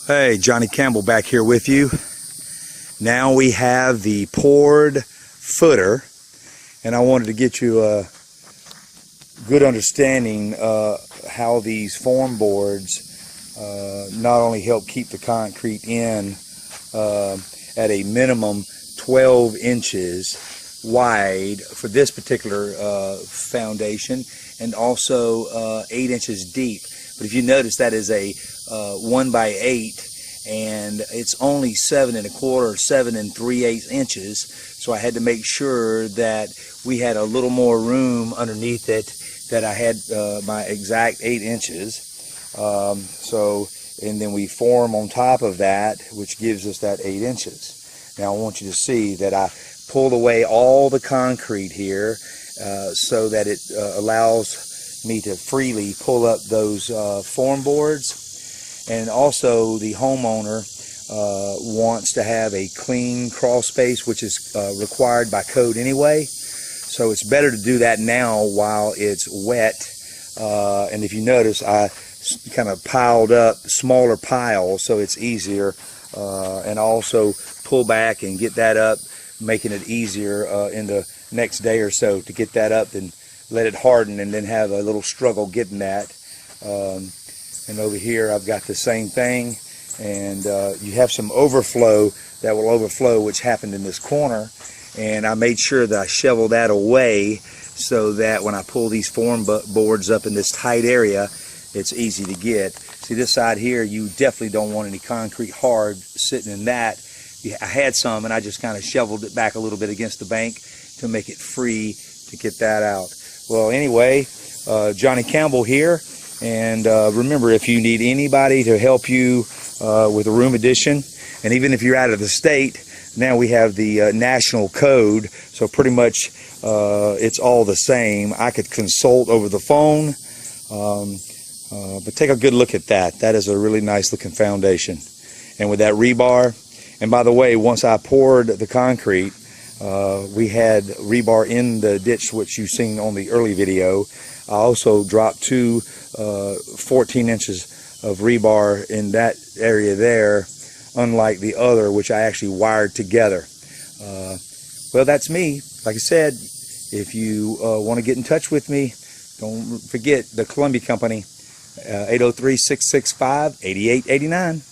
Hey, Johnny Campbell back here with you. Now we have the poured footer, and I wanted to get you a good understanding how these form boards not only help keep the concrete in at a minimum 12 inches wide for this particular foundation, and also 8 inches deep. But if you notice, that is a 1x8, and it's only 7 1/4, 7 3/8 inches. So I had to make sure that we had a little more room underneath it, that I had my exact 8 inches. And then we form on top of that, which gives us that 8 inches. Now I want you to see that I pulled away all the concrete here so that it allows me to freely pull up those form boards. And also the homeowner wants to have a clean crawl space, which is required by code anyway. So it's better to do that now while it's wet. And if you notice, I kind of piled up smaller piles so it's easier, and also pull back and get that up, making it easier in the next day or so to get that up and let it harden, and then have a little struggle getting that. And over here I've got the same thing, and you have some overflow that will overflow, which happened in this corner, and I made sure that I shoveled that away so that when I pull these form boards up in this tight area, it's easy to get. See, this side here, you definitely don't want any concrete hard sitting in that. I had some, and I just kind of shoveled it back a little bit against the bank to make it free to get that out. Well, anyway, Johnny Campbell here, and remember, if you need anybody to help you with a room addition, and even if you're out of the state, now we have the national code, so pretty much it's all the same. I could consult over the phone, but take a good look at that. That is a really nice looking foundation. And with that rebar, and by the way, once I poured the concrete, we had rebar in the ditch, which you've seen on the early video. I also dropped two 14 inches of rebar in that area there, unlike the other, which I actually wired together. Well, that's me. Like I said, if you want to get in touch with me, don't forget the Columbia Company, 803-665-8889.